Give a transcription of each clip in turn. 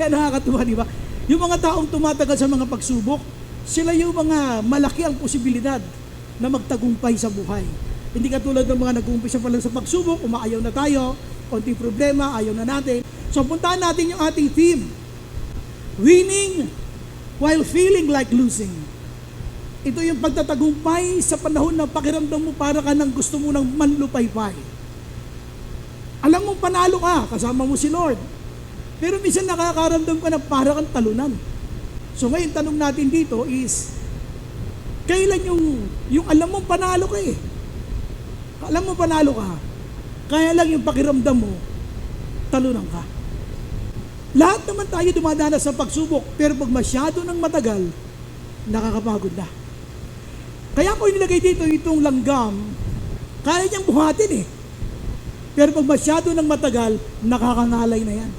Kaya nakakatuwa, di ba? Yung mga taong tumatagal sa mga pagsubok, sila yung mga malaki ang posibilidad na magtagumpay sa buhay. Hindi katulad ng mga nag-uumpisa pa lang sa pagsubok, umaayaw na tayo, konting problema, ayaw na natin. So puntahan natin yung ating theme. Winning while feeling like losing. Ito yung pagtatagumpay sa panahon na pakiramdam mo para ka nang gusto mo nang manlupaypay. Alam mong panalo ka, kasama mo si Lord. Pero minsan nakakaramdam ka na para kang talunan. So ngayon tanong natin dito is, kailan yung alam mong panalo ka eh. Alam mong panalo ka, kaya lang yung pakiramdam mo, talunan ka. Lahat naman tayo dumadanas sa pagsubok, pero pag masyado ng matagal, nakakapagod na. Kaya ko inilagay dito itong langgam, kaya niyang buhatin eh. Pero pag masyado ng matagal, nakakangalay na yan.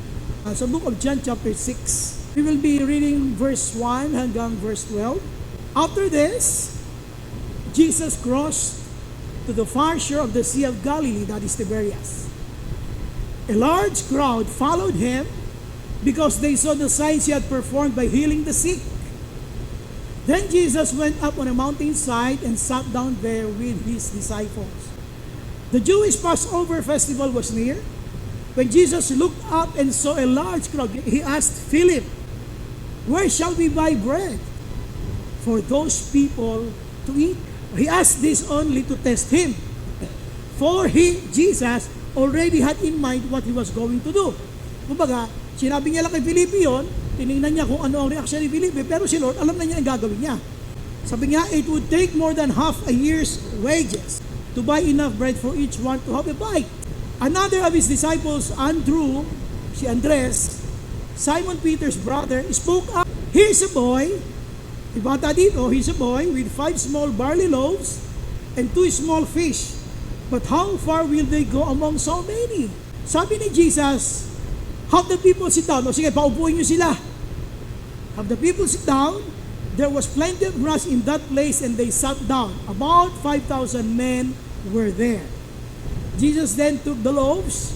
Sa book of John chapter 6, we will be reading verse 1 hanggang verse 12. After this, Jesus crossed to the far shore of the Sea of Galilee, that is Tiberias. A large crowd followed him because they saw the signs he had performed by healing the sick. Then Jesus went up on a mountainside and sat down there with his disciples. The Jewish Passover festival was near. When Jesus looked up and saw a large crowd, he asked Philip, "Where shall we buy bread for those people to eat?" He asked this only to test him. For Jesus, already had in mind what he was going to do. Kumbaga, sinabi niya lang kay Felipe yun, tinignan niya kung ano ang reaksyon ni Felipe, pero si Lord, alam na niya ang gagawin niya. Sabi niya, it would take more than half a year's wages to buy enough bread for each one to have a bite. Another of his disciples, Andrew, si Andres, Simon Peter's brother, spoke up. Here's a boy, ibata dito, he's a boy with 5 small barley loaves and 2 small fish. But how far will they go among so many? Sabi ni Jesus, have the people sit down. O sige, paupuin nyo sila. Have the people sit down. There was plenty of grass in that place and they sat down. About 5,000 men were there. Jesus then took the loaves,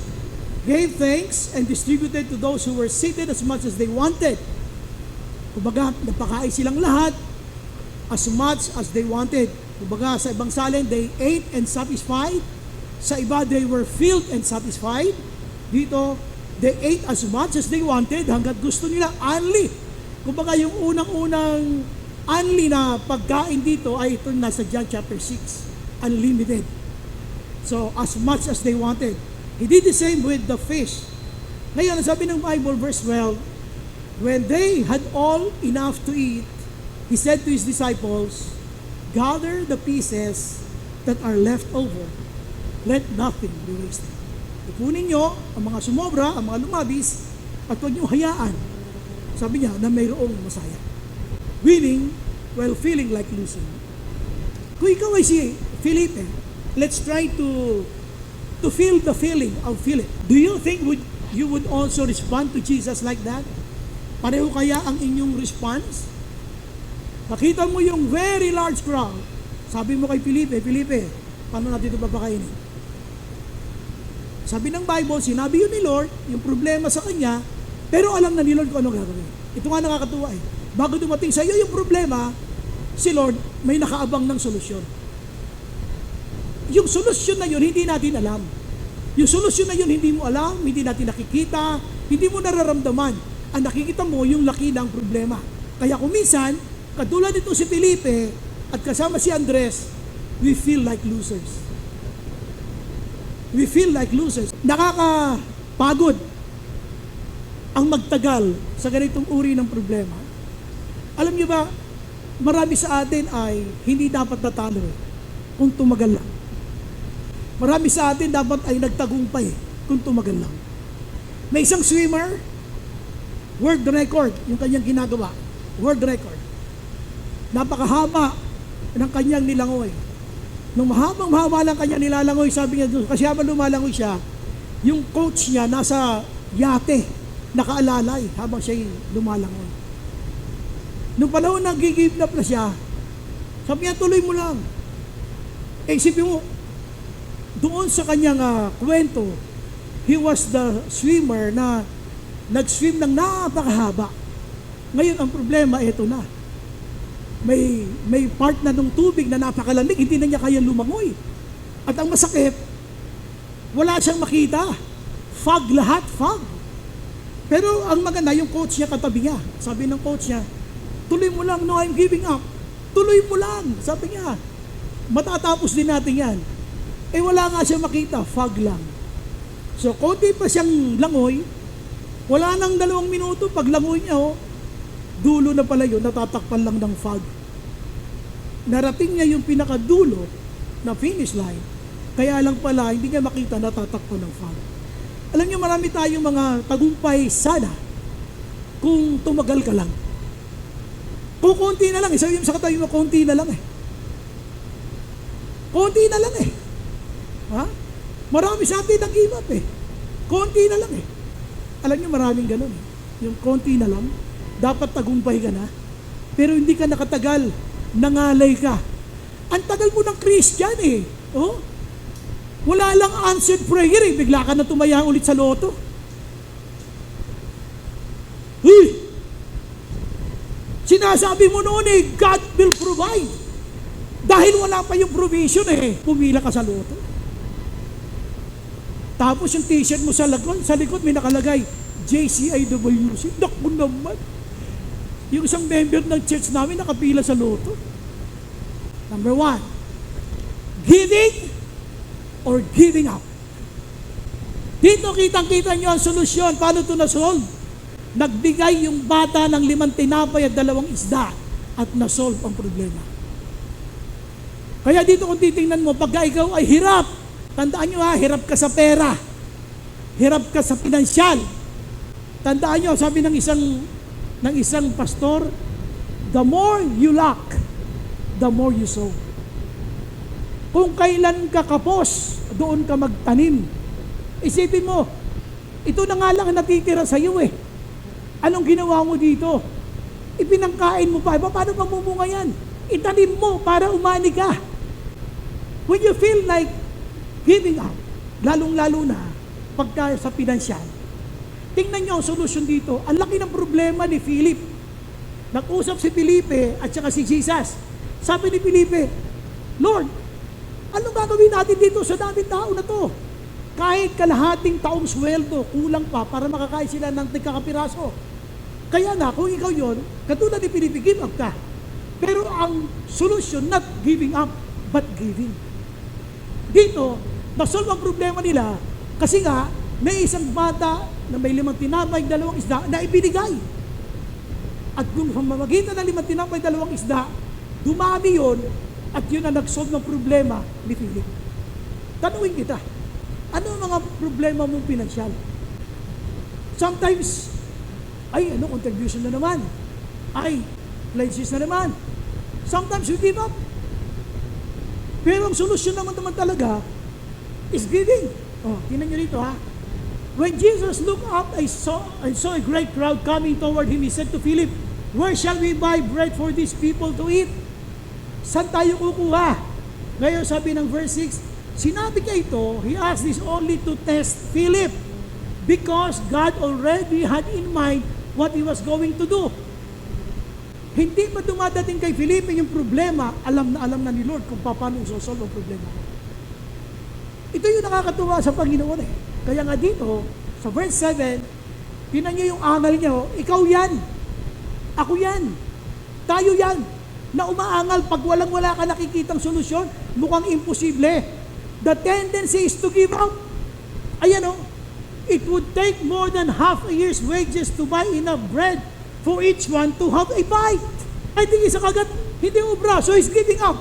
gave thanks, and distributed to those who were seated as much as they wanted. Kumbaga, napakain silang lahat as much as they wanted. Kumbaga, sa ibang salin, they ate and satisfied. Sa iba, they were filled and satisfied. Dito, they ate as much as they wanted hanggat gusto nila, only. Kumbaga, yung unang-unang only na pagkain dito ay ito nasa John chapter 6. Unlimited. So, as much as they wanted. He did the same with the fish. Ngayon, sabi ng Bible, verse 12, when they had all enough to eat, he said to his disciples, gather the pieces that are left over. Let nothing be wasted. Ipunin nyo ang mga sumobra, ang mga lumabis, at huwag nyo hayaan, sabi niya, na mayroong masaya. Winning while feeling like losing. Kung ikaw ay si Felipe, let's try to feel the feeling of Philip. Do you think you would also respond to Jesus like that? Pareho kaya ang inyong response? Nakita mo yung very large crowd. Sabi mo kay Felipe, paano natin ito papakainin? Sabi ng Bible, sinabi yun ni Lord, yung problema sa kanya, pero alam na ni Lord kung ano gagawin. Ito nga nakakatuwa eh. Bago dumating sa iyo yung problema, si Lord may nakaabang ng solusyon. Yung solusyon na yun, hindi natin alam. Yung solusyon na yun, hindi mo alam, hindi natin nakikita, hindi mo nararamdaman. Ang nakikita mo, yung laki ng problema. Kaya kung minsan, katulad ito si Felipe at kasama si Andres, we feel like losers. We feel like losers. Nakakapagod ang magtagal sa ganitong uri ng problema. Alam niyo ba, marami sa atin ay hindi dapat natalo kung tumagal lang. Marami sa atin dapat ay nagtagumpay kung tumagal lang. May isang swimmer, world record yung kanyang ginagawa. World record. Napakahaba ng kanyang nilangoy. Nung mahabang-mahaba lang kanyang nilalangoy, sabi niya doon, kasi habang lumalangoy siya, yung coach niya nasa yate, nakaalalay habang siya lumalangoy. Nung panahon na give up na siya, sabi niya, tuloy mo lang. Isipin mo, doon sa kanyang kwento, he was the swimmer na nag-swim ng napakahaba. Ngayon, ang problema, eto na. May part na ng tubig na napakalamig, hindi na niya kaya lumangoy. At ang masakit, wala siyang makita. Fog lahat, fog. Pero ang maganda, yung coach niya katabi niya. Sabi ng coach niya, tuloy mo lang, no, I'm giving up. Tuloy mo lang. Sabi niya, matatapos din natin yan. Eh wala nga siya makita, fog lang. So, konti pa siyang langoy, wala nang 2 minuto, pag langoy niya, dulo na pala yun, natatakpan lang ng fog. Narating niya yung pinakadulo na finish line, kaya lang pala, hindi niya makita, natatakpan ng fog. Alam niyo, marami tayong mga tagumpay sana kung tumagal ka lang. Kung konti na lang, sabi mo sa katabi mo, konti na lang Konti na lang Ha? Marami sa atin nag-give up Konti na lang Alam niyo, maraming ganun Yung konti na lang, dapat tagumpay ka na, pero hindi ka nakatagal, nangalay ka. Ang tagal mo ng Christian wala lang answered prayer bigla ka na tumaya ulit sa loto. Sinasabi mo noon God will provide. Dahil wala pa yung provision pumila ka sa loto. Tapos yung t-shirt mo sa likod may nakalagay, JCIWC. Naku naman. Yung isang member ng church namin nakapila sa loto. Number 1, giving or giving up. Dito kitang-kita nyo ang solusyon. Paano ito na-solve? Nagbigay yung bata ng 5 tinapay at 2 isda at na-solve ang problema. Kaya dito kung titingnan mo, pagka ikaw ay hirap, tandaan nyo hirap ka sa pera, hirap ka sa pinansyal. Tandaan nyo, sabi ng isang pastor, the more you lack, the more you sow. Kung kailan ka kapos, doon ka magtanim. Isipin mo, ito na nga lang ang natitira sa iyo Anong ginawa mo dito? Ipinangkain mo pa. Paano mamumunga yan? Itanim mo para umani ka. When you feel like giving up, lalong-lalo na pagka sa pinansyal, tingnan nyo ang solusyon dito. Ang laki ng problema ni Philip. Nag-usap si Felipe at saka si Jesus. Sabi ni Felipe, Lord, anong gagawin natin dito sa daming tao na to? Kahit kalahating taong sweldo, kulang pa para makakain sila ng tigkakapiraso. Kaya na, kung ikaw yon, katulad ni Felipe, give up ka. Pero ang solution, not giving up, but giving. Dito, nasolve ang problema nila kasi nga, may isang bata na may 5 tinapay, 2 isda na ibinigay. At kung pamamagitan ng 5 tinapay, 2 isda, dumami yon at yun ang nag-solve ng problema ni Philip. Tanungin kita, ano ang mga problema mong pinansyal? Sometimes, contribution na naman. Pledges na naman. Sometimes we give up. Pero ang solusyon naman talaga is giving. Tingnan nyo rito When Jesus looked up and saw a great crowd coming toward him, he said to Philip, where shall we buy bread for these people to eat? Saan tayo kukuha? Ngayon sabi ng verse 6, sinabi niya ito, he asked this only to test Philip because God already had in mind what he was going to do. Hindi pa dumadating kay Felipe yung problema, alam na ni Lord kung paano isosolve ang problema. Ito yung nakakatuwa sa Panginoon Kaya nga dito, sa verse 7, tinan nyo yung angal niya, ikaw yan, ako yan, tayo yan, na umaangal pag wala ka nakikitang solusyon, mukhang imposible. The tendency is to give up. Ayan it would take more than half a year's wages to buy enough bread for each one to have a bite. I think isa kagat, hindi ubra, so he's giving up.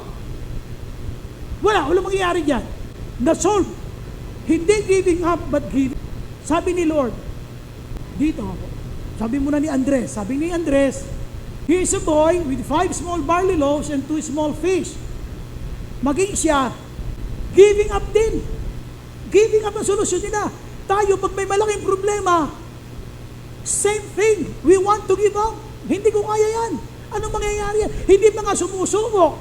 Walang mangyayari dyan. Na-solve. Hindi giving up, but giving. Sabi ni Lord, dito, sabi muna ni Andres, he is a boy with 5 small barley loaves and 2 small fish. Maging siya, giving up din. Giving up ang solusyon nila. Tayo, pag may malaking problema, same thing. We want to give up. Hindi ko kaya yan. Anong mangyayari yan? Hindi pa nga sumusubok.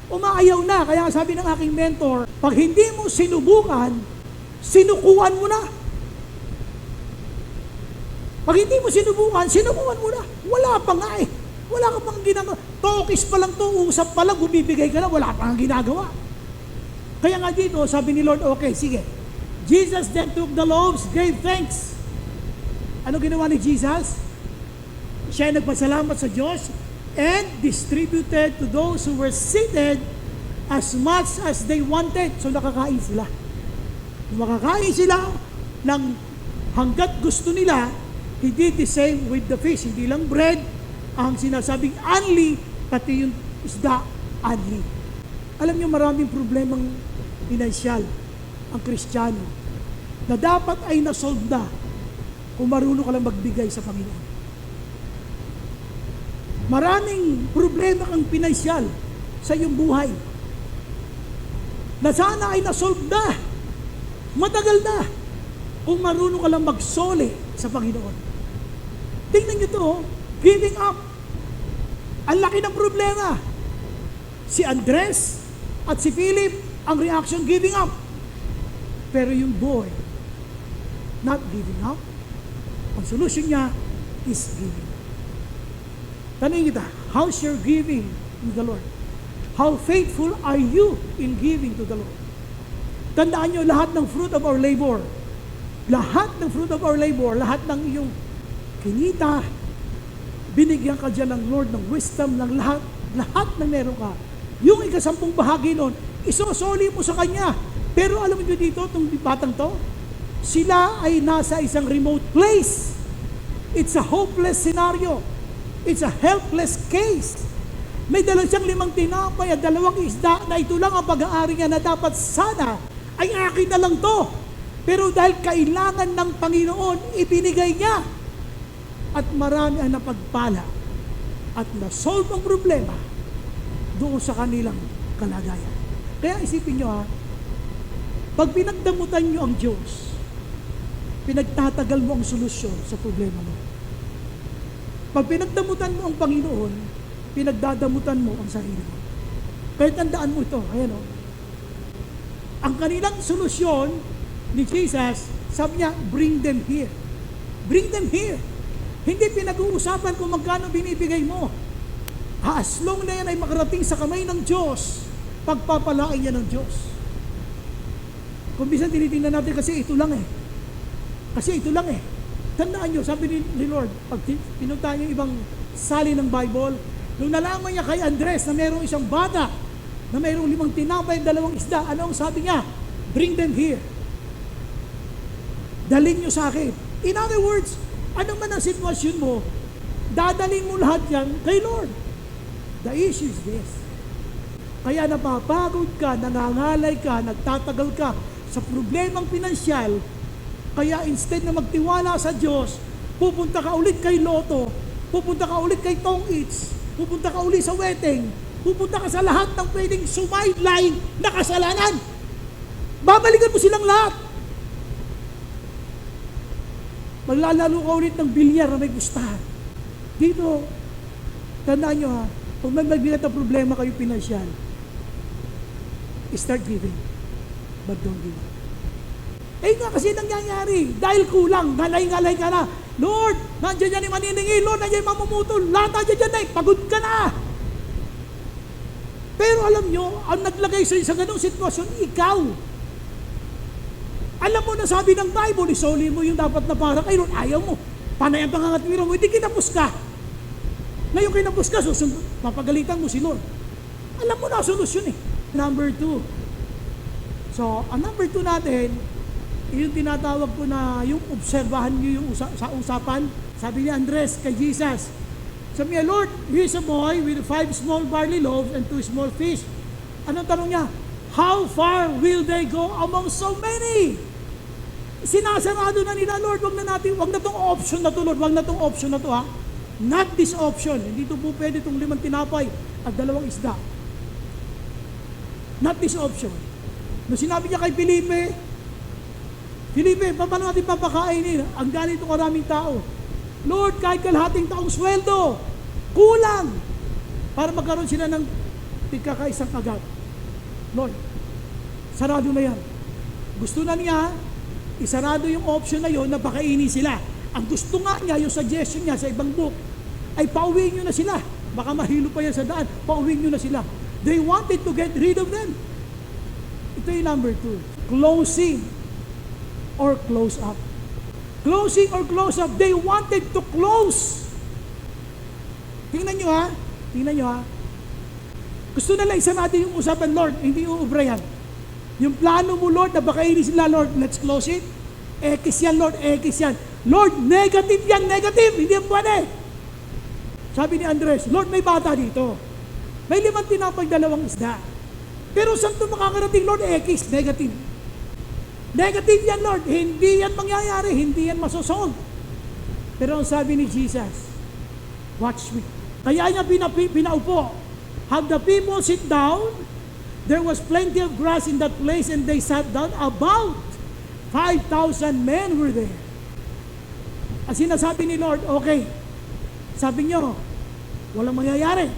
Umaayaw na. Kaya sabi ng aking mentor, pag hindi mo sinubukan, sinukuan mo na. Pag hindi mo sinubukan mo na. Wala pa nga eh. Wala ka pang ginagawa. Tokis pa lang to, usap pa lang, bumibigay ka na, wala pa nga ginagawa. Kaya nga dito, sabi ni Lord, okay, sige. Jesus then took the loaves, gave thanks. Ano ginawa ni Jesus? Siya ay nagpasalamat sa Diyos and distributed to those who were seated as much as they wanted. So nakakain sila. Makakain sila ng hanggat gusto nila. He did the same with the fish. Hindi lang bread, ang sinasabing unli, pati yung isda, unli. Alam niyo, maraming problemang pinansyal ang Kristiyano na dapat ay nasolve na kung marunong ka lang magbigay sa Panginoon. Maraming problema kang pinansyal sa iyong buhay na sana ay nasolve na, matagal na, kung marunong ka lang magsole sa Panginoon. Tingnan niyo to, giving up. Ang laki ng problema. Si Andres at si Philip, ang reaction, giving up. Pero yung boy, not giving up. Ang solution niya is giving. Tanungin kita, how's your giving to the Lord? How faithful are you in giving to the Lord? Tandaan niyo, lahat ng fruit of our labor, lahat ng fruit of our labor, lahat ng iyong kinita, binigyan ka dyan ng Lord ng wisdom, ng lahat ng meron ka. Yung ikasampung bahagi nun, isosoli mo sa Kanya. Pero alam mo dito, itong batang to, sila ay nasa isang remote place. It's a hopeless scenario. It's a helpless case. May dala siyang 5 tinapay at 2 isda na ito lang ang pag-aari niya na dapat sana ay akin na lang to. Pero dahil kailangan ng Panginoon, ibinigay niya. At marami ang napagpala at na-solve ang problema doon sa kanilang kalagayan. Kaya isipin nyo pag pinagdamutan nyo ang Diyos, pinagtatagal mo ang solusyon sa problema mo. Pag pinagdamutan mo ang Panginoon, pinagdadamutan mo ang sarili mo. Kaya tandaan mo ito, ayan o. Ang kanilang solusyon ni Jesus, sabi niya, bring them here. Bring them here. Hindi pinag-uusapan kung magkano binibigay mo. As long na yan ay makarating sa kamay ng Diyos, pagpapalain niya ng Diyos. Kung bisan tinitingnan natin kasi ito lang eh. Kasi ito lang eh. Tandaan nyo, sabi ni Lord, pag pinuntahan niyo ibang sali ng Bible, nung nalaman niya kay Andres na mayroong isang bata, na mayroong 5 tinapay at 2 isda, ano ang sabi niya? Bring them here. Dalhin nyo sa akin. In other words, ano man ang sitwasyon mo, dadalhin mo lahat yan kay Lord. The issue is this. Kaya napapagod ka, nangangalay ka, nagtatagal ka sa problemang pinansyal, kaya instead na magtiwala sa Diyos, pupunta ka ulit kay Lotto, pupunta ka ulit kay Tong Eats, pupunta ka ulit sa wedding, pupunta ka sa lahat ng pwedeng sumideline na kasalanan. Babalikan mo silang lahat. Maglalaro ka ulit ng bilyar na may gustahan. Dito, tandaan nyo kung may magbigat na problema kayo pinansyal, start giving, but don't give up. Eh nga kasi nangyayari, dahil kulang, ngalay-ngalay ka na, Lord, nandiyan yan yung maniningil, Lord, nandiyan yung mamumutol, lahat nandiyan dyan eh, pagod ka na. Pero alam nyo, ang naglagay sa ganung sitwasyon, ikaw. Alam mo na sabi ng Bible, isoli mo yung dapat na para kay Lord, ayaw mo. Panay ang pangangatwiro mo, hindi kinapos ka. Ngayon kinapos ka, papagalitan mo si Lord. Alam mo na, solusyon eh. Number 2. So, ang number 2 natin, yung tinatawag ko na yung obserbahan nyo yung sa usapan. Sabi ni Andres kay Jesus, sabi niya, Lord, here's a boy with 5 small barley loaves and 2 small fish. Anong tanong niya? How far will they go among so many? Sinasarado na nila, Lord, wag na tong option na to, Lord, wag na tong option na to, ha? Not this option. Hindi to po pwede itong 5 tinapay at 2 isda. Not this option. Nung sinabi niya kay Felipe, paano natin papakainin? Ang ganito karaming tao. Lord, kahit kalahating taong sweldo, kulang para magkaroon sila ng tigkakaisang agad. Lord, sarado na yan. Gusto na niya, isarado yung option na yon na pakainin sila. Ang gusto nga niya, yung suggestion niya sa ibang book, ay pauwiin nyo na sila. Baka mahilo pa yan sa daan, pauwiin nyo na sila. They wanted to get rid of them. Ito yung number 2. Closing or close up. Closing or close up. They wanted to close. Tingnan nyo ha. Tingnan nyo ha. Gusto nila isa natin yung usapan, Lord, hindi uubra yan. Yung plano mo, Lord, na baka sila, Lord, let's close it. Ekis yan, Lord, ekis yan. Lord, negative yan, negative. Hindi yan pwede. Sabi ni Andres, Lord, may bata dito. May 5 tinapay, 2 isda. Pero saan ito makakarating, Lord? Ekis, negative. Negative yan, Lord. Hindi yan mangyayari. Hindi yan masosolve. Pero ang sabi ni Jesus, watch me. Kaya niya pinaupo. Have the people sit down. There was plenty of grass in that place and they sat down. About 5,000 men were there. At sinasabi ni Lord, okay, sabi niyo, walang mangyayari.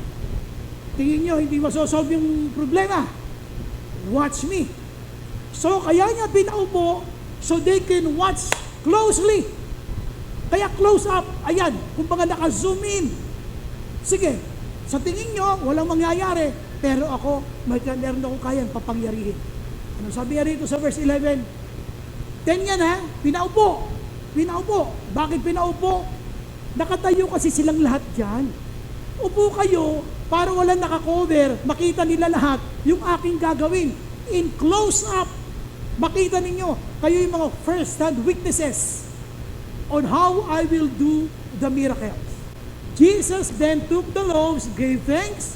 Tingin niyo, hindi masosolve yung problema. Watch me. So, kaya niya pinaupo so they can watch closely. Kaya close up, ayan, kumbaga naka-zoom in. Sige, sa tingin nyo, walang mangyayari, pero ako, meron akong kayang papangyarihin. Ano sabi niya rito sa verse 11? 10 yan ha, pinaupo. Pinaupo. Bakit pinaupo? Nakatayo kasi silang lahat dyan. Upo kayo para walang nakakover, makita nila lahat yung aking gagawin. In close up, makita ninyo, kayo yung mga first-hand witnesses on how I will do the miracles. Jesus then took the loaves, gave thanks,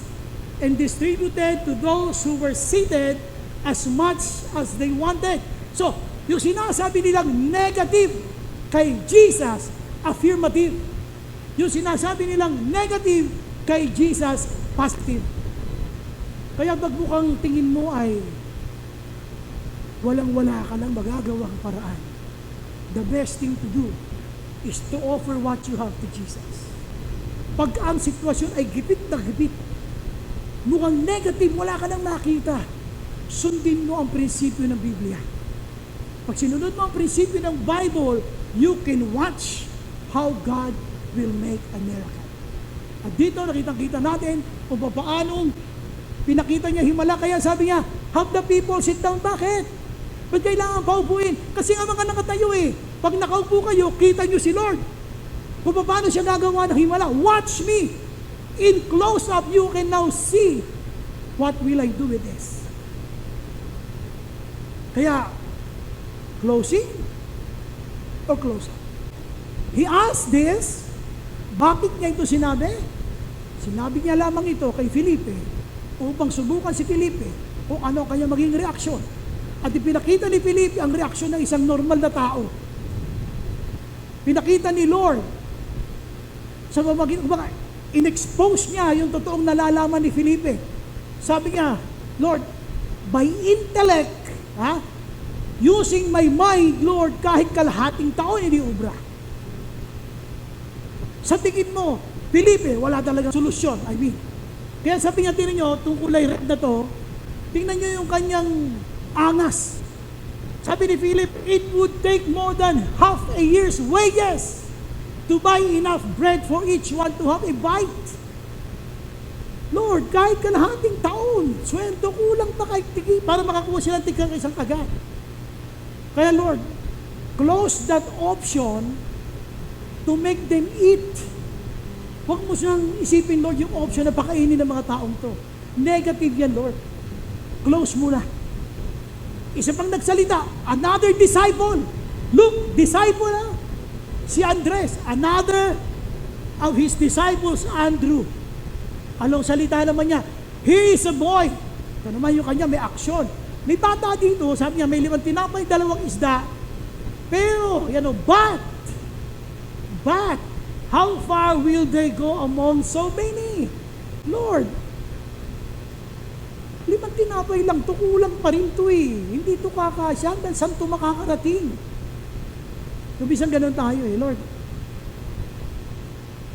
and distributed to those who were seated as much as they wanted. So, yung sinasabi nilang negative kay Jesus, affirmative. Yung sinasabi nilang negative kay Jesus, positive. Kaya pag mukhang tingin mo ay walang-wala ka lang magagawang paraan, the best thing to do is to offer what you have to Jesus. Pag ang sitwasyon ay gipit na gipit, mukhang negative, wala ka nang makita, sundin mo ang prinsipyo ng Biblia. Pag sinunod mo ang prinsipyo ng Bible, you can watch how God will make a miracle. At dito nakitang-kita natin kung paanong pinakita niya himala. Kaya sabi niya, have the people sit down. Bakit? Ba't kailangan paupuin? Kasi nga mga nakatayo eh. Pag nakaupo kayo, kita niyo si Lord. Kung paano siya gagawa ng himala, watch me. In close up, you can now see what will I do with this. Kaya, closing or close up? He asked this. Bakit niya ito sinabi? Sinabi niya lamang ito kay Felipe upang subukan si Felipe kung ano kanya maging reaksyon. At ipinakita ni Felipe ang reaksyon ng isang normal na tao. Pinakita ni Lord sa in-expose niya yung totoong nalalaman ni Felipe. Sabi niya, Lord, by intellect, using my mind, Lord, kahit kalahating taon, hindi ubra. Sa tingin mo, Felipe, wala talagang solusyon. I mean, kaya sabi niya, tingnan nyo, itong kulay red na to, tingnan nyo yung kanyang angas. Sabi ni Philip, it would take more than half a year's wages to buy enough bread for each one to have a bite. Lord, kahit kalahating taon, sweldo kulang pa kahit para makakuha sila ng tigkang isang kagat. Kaya Lord, close that option to make them eat. Huwag mo siyang isipin, Lord, yung option na pakainin ng mga taong to. Negative yan, Lord. Close mo na. Isa pang nagsalita, another disciple. Look, disciple si Andres, another of his disciples, Andrew. Anong salita naman niya? He is a boy. Ito naman yung kanya, may aksyon. May bata dito, sabi niya, may 5 tinapay, 2 isda. Pero, but, how far will they go among so many? Lord, 5 tinapay lang, to kulang pa rin to eh. Hindi to kakasya, hanggang saan to makakarating? Bisang ganun tayo eh, Lord.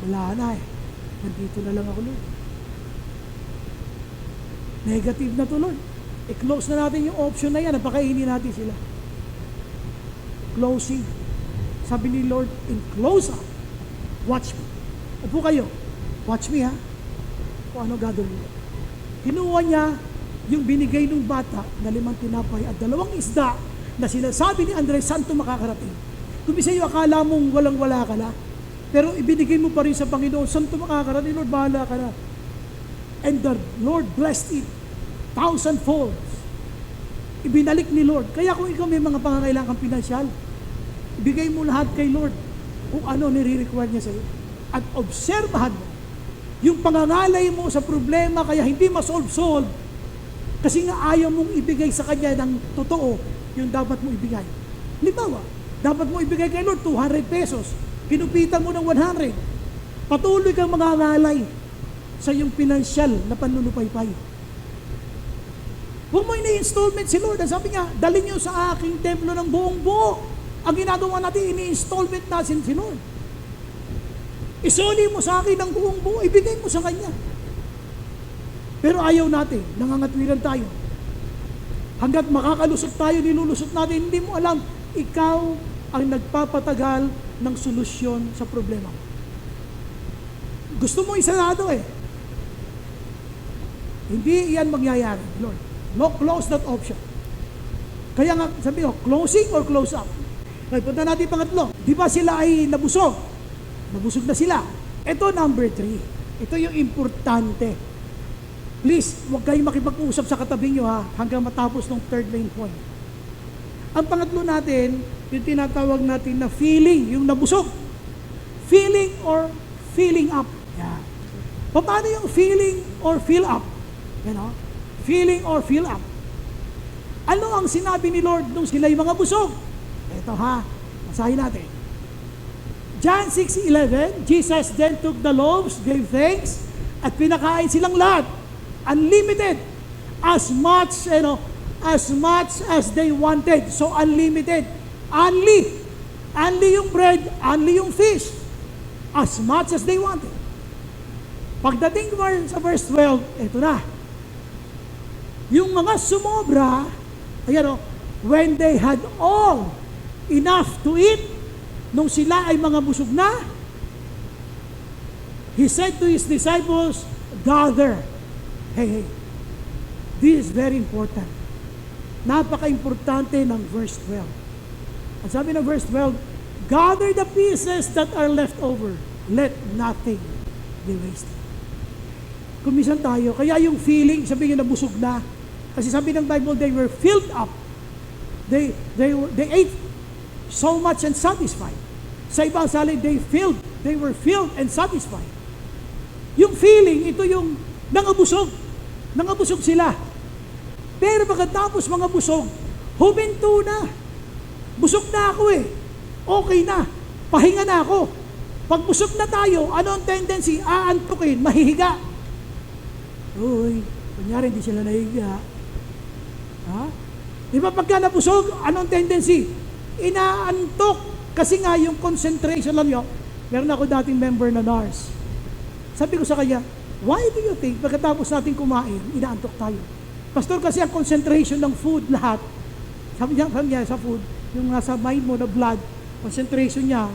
Wala na eh. Nandito na lang ako, Lord. Negative na to, Lord. I-close na natin yung option na yan. Napakainin natin sila. Closing. Sabi ni Lord, in close up, watch me. Upo kayo. Watch me, ha? Kung ano gagawin mo. Kinuha niya yung binigay ng bata na 5 tinapay at 2 isda na sinasabi ni Andres, saan ito makakarating? Kung isa yung akala mong walang-wala ka na, pero ibinigay mo pa rin sa Panginoon, saan ito makakarating? Lord, bahala ka na. And the Lord blessed it 1,000-fold. Ibinalik ni Lord. Kaya kung ikaw may mga pangangailangan pinansyal, ibigay mo lahat kay Lord kung ano nire-require niya sa iyo. At obserbahan mo yung pangangalay mo sa problema kaya hindi ma-solve kasi nga ayaw mong ibigay sa Kanya ng totoo yung dapat mo ibigay. Halimbawa, dapat mo ibigay kay Lord 200 pesos. Kinupitan mo ng 100. Patuloy kang mangangalay sa iyong pinansyal na panlulupaypay. Huwag mo ini-installment si Lord. Sabi niya, dalhin niyo sa aking templo ng buong buo. Ang ginagawa natin, ini-installment natin si Lord. Isuli mo sa akin ng buong buo, ibigay mo sa Kanya. Pero ayaw natin, nangangatwiran tayo. Hanggat makakalusot tayo, nilulusot natin, hindi mo alam, ikaw ang nagpapatagal ng solusyon sa problema. Gusto mo isarado Hindi yan mangyayari, Lord. No, close that option. Kaya nga, sabi ko, closing or close up? Okay, punta natin pangatlo. Di ba sila ay nabusog? Nabusog na sila. Ito number 3. Ito yung importante. Please, huwag kayong makipag-usap sa katabi nyo hanggang matapos ng third main point. Ang pangatlo natin, yung tinatawag natin na feeling, yung nabusog. Feeling or feeling up. Yan. Paano yung feeling or feel up? Feeling or feel up. Ano ang sinabi ni Lord nung sila'y mga busog? Ito basahin natin. John 6:11, Jesus then took the loaves, gave thanks, at pinakain silang lahat. Unlimited. As much as they wanted. So unlimited. Only yung bread, only yung fish. As much as they wanted. Pagdating sa verse 12, ito na. Yung mga sumobra, when they had all enough to eat, nung sila ay mga busog na, He said to His disciples, gather. Hey, this is very important. Napaka-importante ng verse 12. At sabi ng verse 12, gather the pieces that are left over. Let nothing be wasted. Kumisan tayo, kaya yung feeling, sabi nyo nabusog na, kasi sabi ng Bible, they were filled up. They ate so much and satisfied. Sa ibang salin, they were filled and satisfied. Yung feeling, ito yung nangabusog. Nangabusog sila. Pero pagkatapos mga busog, huminto na. Busog na ako Okay na. Pahinga na ako. Pag busog na tayo, ano ang tendency? Aantukin, mahihiga. Uy, kunyari hindi sila nahihiga. Di ba pagka nabusog, anong tendency? Inaantok. Kasi nga yung concentration lang yun. Meron ako dating member na nurse. Sabi ko sa kanya, why do you think pagkatapos natin kumain, inaantok tayo? Pastor, kasi ang concentration ng food lahat, sabi niya sa food, yung nasa mind mo na blood, concentration niya,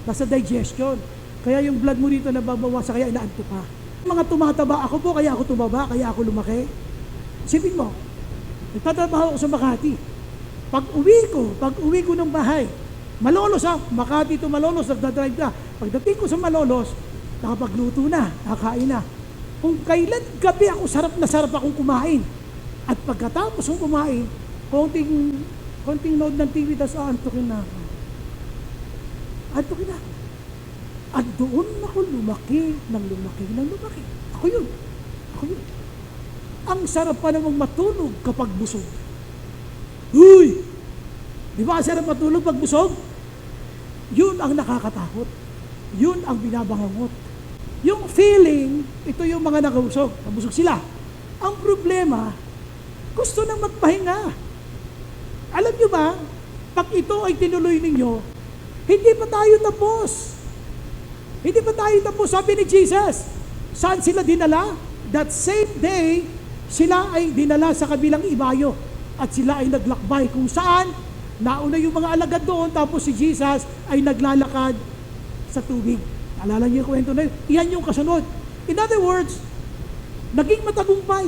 nasa digestion. Kaya yung blood mo dito nababawasan, kaya inaantok ka. Mga tumataba, ako po, kaya ako tumaba, kaya ako lumaki. Isipin mo, nagtatrabaho ako sa Makati. Pag uwi ko ng bahay, Malolos Makati to Malolos, nagdadrive ka. Pagdating ko sa Malolos, nakapagluto na, nakakain na. Kung kailan gabi ako, sarap akong kumain. At pagkatapos kong kumain, konting nod ng TV, tas aantukin na ako. Antukin na ako. At doon ako lumaki. Ako yun. Ang sarap pa namang matulog kapag busog. Uy! Di ba ang sarap matulog pag busog? Yun ang nakakatakot. Yun ang binabangungot. Yung feeling, ito yung mga nakabusog. Nabusog sila. Ang problema, gusto nang magpahinga. Alam nyo ba, pag ito ay tinuloy ninyo, hindi pa tayo tapos. Sabi ni Jesus, saan sila dinala? That same day, sila ay dinala sa kabilang ibayo. At sila ay naglakbay kung saan nauna yung mga alagad doon, tapos si Jesus ay naglalakad sa tubig. Alala niyo yung kwento na yun? Iyan yung kasunod. In other words, naging matagumpay.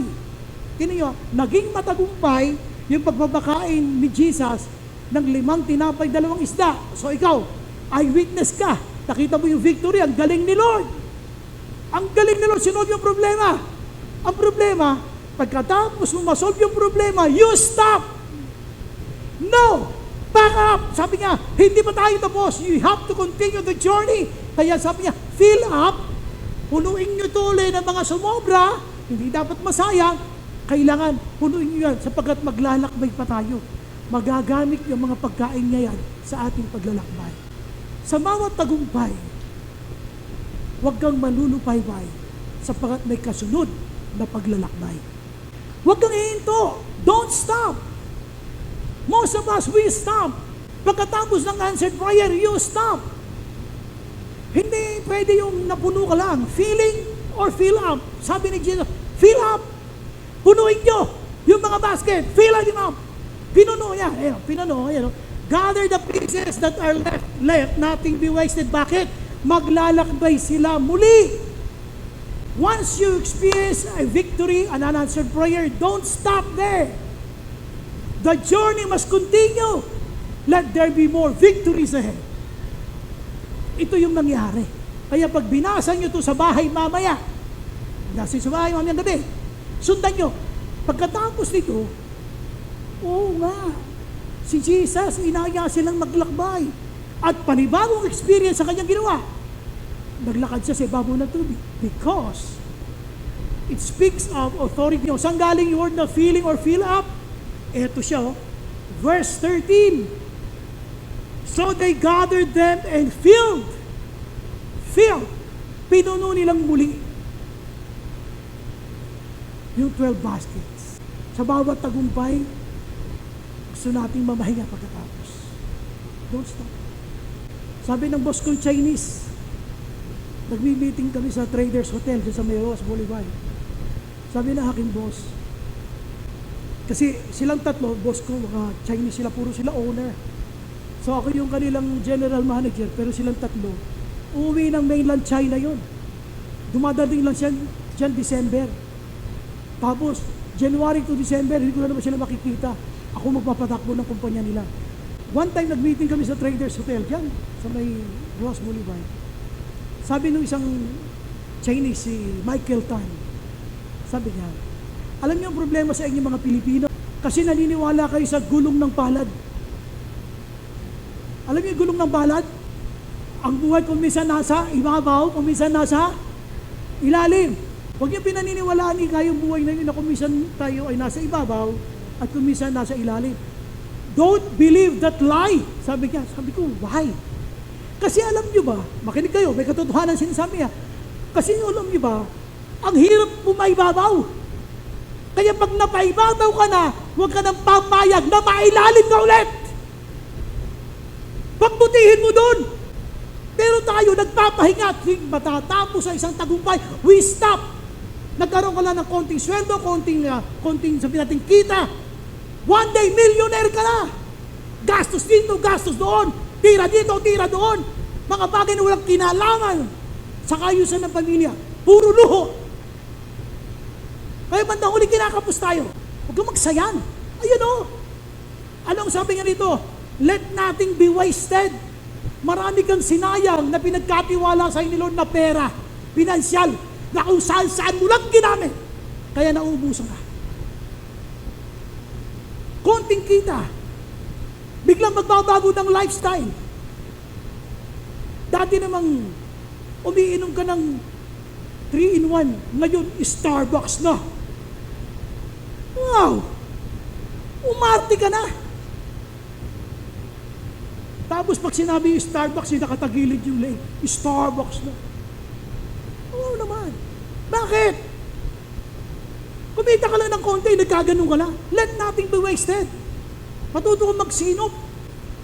Tingnan niyo, naging matagumpay yung pagbabakain ni Jesus ng 5 tinapay, 2 isda. So ikaw, eyewitness ka. Nakita mo yung victory, ang galing ni Lord. Ang galing ni Lord, sinolve yung problema. Ang problema, pagkatapos mo masolve yung problema, you stop. No! Back up! Sabi niya, hindi pa tayo tapos. You have to continue the journey. Kaya sabi niya, fill up. Punuin nyo to ulit ng mga sumobra. Hindi dapat masayang. Kailangan punuin nyo yan sapagkat maglalakbay pa tayo. Magagamit yung mga pagkain niya yan sa ating paglalakbay. Sa bawat tagumpay, huwag kang manunupay-bay sapagkat may kasunod na paglalakbay. Huwag kang hihinto. Don't stop. Most of us, we stop. Pagkatapos ng answered prayer, you stop. Hindi pwede yung napuno ka lang. Filling or fill up. Sabi ni Jesus, fill up. Punuin nyo yung mga basket. Fill them up. Pinuno niya. Ayan, pinuno. Ayan. Gather the pieces that are left. Nothing be wasted. Bakit? Maglalakbay sila muli. Once you experience a victory, an unanswered prayer, don't stop there. The journey must continue. Let there be more victories ahead. Ito yung nangyari. Kaya pag binasa nyo ito sa bahay mamaya, nasa sa bahay mamayang gabi, sundan nyo. Pagkatapos nito, oo nga, si Jesus, inaya silang maglakbay. At panibagong experience sa kanyang ginawa. Naglakad siya sa ibabaw ng tubig. Because it speaks of authority. Saan galing yung word na feeling or fill up? Ito siya, verse 13. So they gathered them and filled. Pinuno nilang muli yung 12 baskets. Sa bawat tagumpay, gusto nating mamahinga pagkatapos. Don't stop. Sabi ng boss kong Chinese, nagmi-meeting kami sa Traders Hotel sa Mayroas Boulevard. Sabi na aking boss, kasi silang tatlo, boss ko, mga Chinese sila, puro sila owner. So ako yung kanilang general manager, pero silang tatlo, uuwi ng mainland China yon. Dumadating lang siya dyan December. Tapos, January to December, hindi ko na naman sila makikita. Ako magpapatakbo ng kumpanya nila. One time, nag-meeting kami sa Traders Hotel dyan, sa may Ross Boulevard. Sabi nung isang Chinese, si Michael Tan, sabi niya, alam niyo ang problema sa inyo mga Pilipino? Kasi naniniwala kayo sa gulong ng palad. Alam niyo yung gulong ng palad? Ang buhay kung minsan nasa ibabaw, kung minsan nasa ilalim. Huwag niyo pinaniniwalaan kayong buhay na yun na kung minsan tayo ay nasa ibabaw at kung minsan nasa ilalim. Don't believe that lie. Sabi niya, sabi ko, why? Kasi alam niyo ba, makinig kayo, may katotohanan sinasabi niya. Kasi alam niyo ba, ang hirap pumaibabaw. Kaya pag napaibabaw ka na, huwag ka nang pamayag na mailalim ka ulit. Pagbutihin mo doon. Pero tayo nagpapahinga at matatapos sa isang tagumpay, we stop. Nagkaroon ka lang ng konting sweldo, konting sabi natin kita. One day, millionaire ka na. Gastos dito, gastos doon. Tira dito, tira doon. Mga bagay na walang kinalaman sa kayusan ng pamilya. Puro luho. Kaya bandang huli kinakapos tayo. Huwag kang magsayan. Ayun o. Anong sabi nga dito? Let nothing be wasted. Marami kang sinayang na pinagkatiwala sa ni Lord na pera, pinansyal, na kung saan mo lang ginamit. Kaya nauubusan ka. Konting kita. Biglang magbabago ng lifestyle. Dati namang umiinom ka ng 3-in-1. Ngayon, Starbucks na. Wow! Umarte ka na. Tapos pag sinabi yung Starbucks, yung nakatagilid yung lane. Starbucks na. Oo naman. Bakit? Kumita ka lang ng konti, nagkaganon ka lang. Let nothing be wasted. Matuto kang magsinop.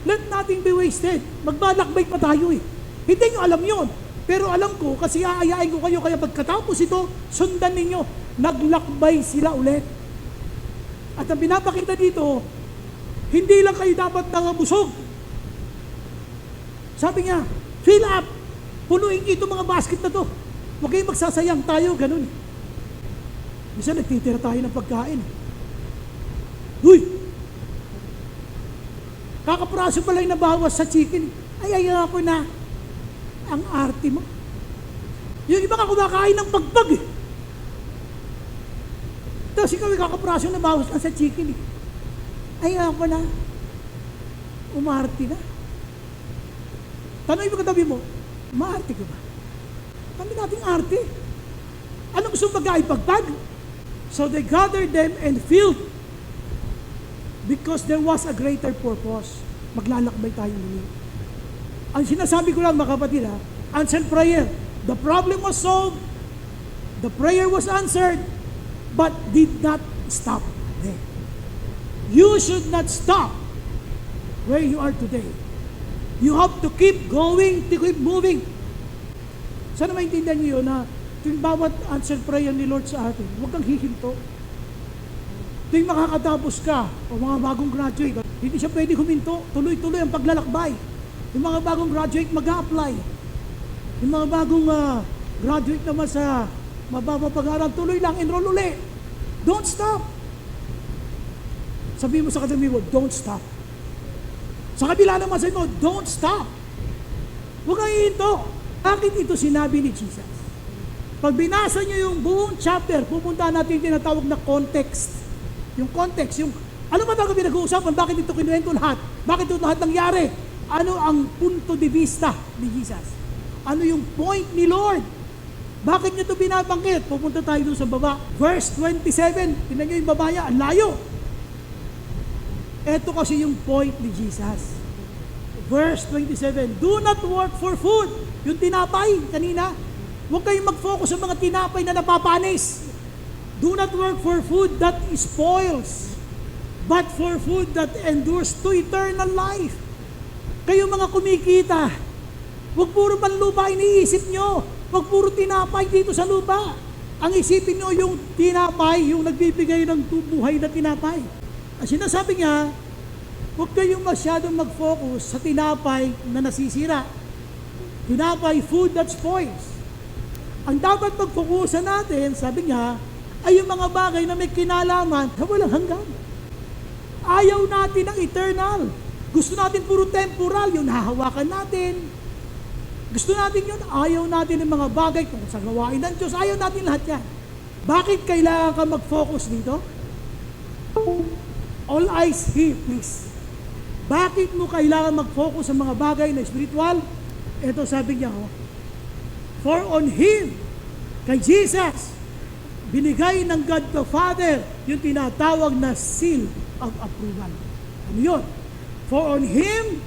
Let nothing be wasted. Magbalakbay pa tayo eh. Hindi nyo alam yon. Pero alam ko, kasi aayain ko kayo, kaya pagkatapos ito, sundan ninyo, naglakbay sila ulit. At ang pinapakita dito, Hindi lang kayo dapat nangabusog. Sabi niya, fill up. Punuin niyo itong mga basket na to. Huwag kayong magsasayang tayo, ganun. Minsan nagtitira tayo ng pagkain. Uy! Kakapraso pa lang nabawas sa chicken. Ay, ako na. Ang arte mo. Yung iba ka kumakain ng pagbag eh. Tapos ikaw kakapraso nabawas lang sa chicken eh. Ay, ako na. Umarte na. Tanong mo katabi mo, maarte ka ba? Kami nating arte. Anong gusto pagkain? Pagpag? So they gathered them and filled because there was a greater purpose. Maglalakbay tayo muli. Ang sinasabi ko lang mga kapatid answered prayer. The problem was solved. The prayer was answered, but did not stop there. You should not stop where you are today. You have to keep going, to keep moving. Sana maintindihan niyo yun na tuwing bawat answered prayer ni Lord sa atin, huwag kang hihinto. Tuwing makakatapos ka, o mga bagong graduate, hindi siya pwede huminto, tuloy-tuloy ang paglalakbay. Yung mga bagong graduate mag-a-apply. Yung mga bagong graduate naman sa mababa pag-aaral, tuloy lang, enroll uli. Don't stop. Sabihin mo sa katabi mo, don't stop. Sa kabila naman sabi mo, don't stop. Huwag kang hihinto. Bakit ito sinabi ni Jesus? Pag binasa niyo yung buong chapter, pupunta natin yung tinatawag na context. Yung context, yung ano ba talaga pinag-uusapan? Bakit ito kinuwento lahat? Bakit ito lahat nangyari? Ano ang punto de vista ni Jesus? Ano yung point ni Lord? Bakit niyo ito binabanggit? Pupunta tayo doon sa baba. Verse 27, tingnan niyo yung babaya, ang layo. Ito kasi yung point ni Jesus. Verse 27, do not work for food. Yung tinapay kanina, huwag kayong mag-focus sa mga tinapay na napapanis. Do not work for food that spoils, but for food that endures to eternal life. Kayo mga kumikita, huwag puro panlupa iniisip nyo. Huwag puro tinapay dito sa lupa. Ang isipin nyo yung tinapay, yung nagbibigay ng buhay na tinapay. Ang sinasabi niya, huwag kayong masyadong mag-focus sa tinapay na nasisira. Tinapay, food that spoils. Ang dapat mag-focusan natin, sabi niya, ay yung mga bagay na may kinalaman na walang hanggan. Ayaw natin ng eternal. Gusto natin puro temporal, yung nahahawakan natin. Gusto natin yun, ayaw natin ng mga bagay kung sa gawain ng Diyos, ayaw natin lahat yan. Bakit kailangan ka mag-focus dito? All eyes here, please. Bakit mo kailangan mag-focus sa mga bagay na spiritual? Ito sabi niya, for on Him, kay Jesus, binigay ng God the Father yung tinatawag na seal of approval. Ano yun? For on Him,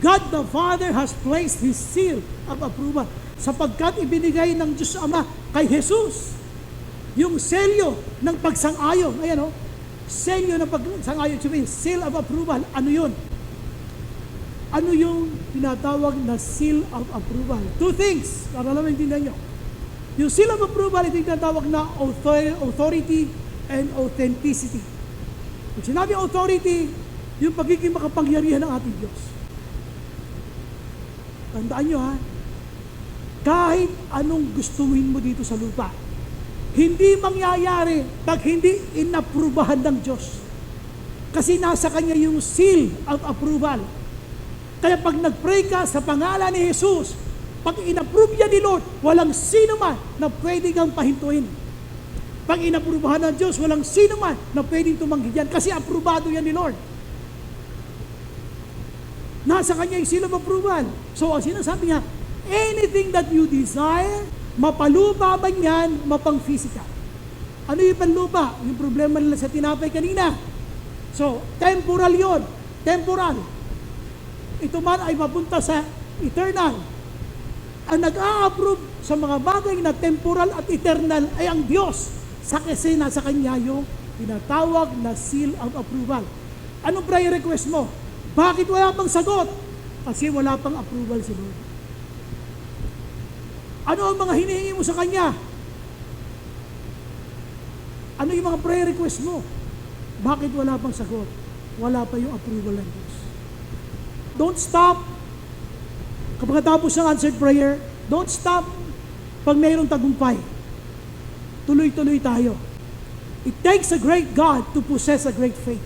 God the Father has placed His seal of approval. Sapagkat ibinigay ng Diyos Ama kay Jesus yung selyo ng pagsang-ayon. Ayan o, selyo ng pagsang-ayon. Seal of approval. Ano yun? Ano yung tinatawag na seal of approval? Two things. Para lang maintindihan nyo. Yung seal of approval, ito yung tinatawag na authority and authenticity. Pag sinabi authority, yung pagiging makapangyarihan ng ating Diyos. Tandaan nyo kahit anong gustuhin mo dito sa lupa, hindi mangyayari pag hindi inaprubahan ng Diyos. Kasi nasa Kanya yung seal of approval. Kaya pag nag-pray ka sa pangalan ni Jesus, pag inapprove yan ni Lord, walang sino man na pwede kang pahintuin. Pag inaprubahan ng Diyos, walang sino man na pwedeng tumanggi yan kasi aprobado yan ni Lord. Nasa Kanya yung seal of approval. So, ang sinasabi niya, anything that you desire, mapalupa man yan, mapang-physical. Ano yung panlupa? Yung problema nila sa tinapay kanina. So, temporal yon, temporal. Ito man ay mapunta sa eternal. Ang nag-a-approve sa mga bagay na temporal at eternal ay ang Diyos. Kasi nasa Kanya yung tinatawag na seal of approval. Anong prayer request mo? Bakit wala pang sagot? Kasi wala pang approval si Lord. Ano ang mga hinihingi mo sa Kanya? Ano yung mga prayer request mo? Bakit wala pang sagot? wala pa yung approval ng Diyos. Don't stop. Kapag natapos ng answered prayer, don't stop pag mayroong tagumpay. Tuloy-tuloy tayo. It takes a great God to possess a great faith.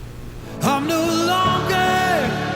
I'm no longer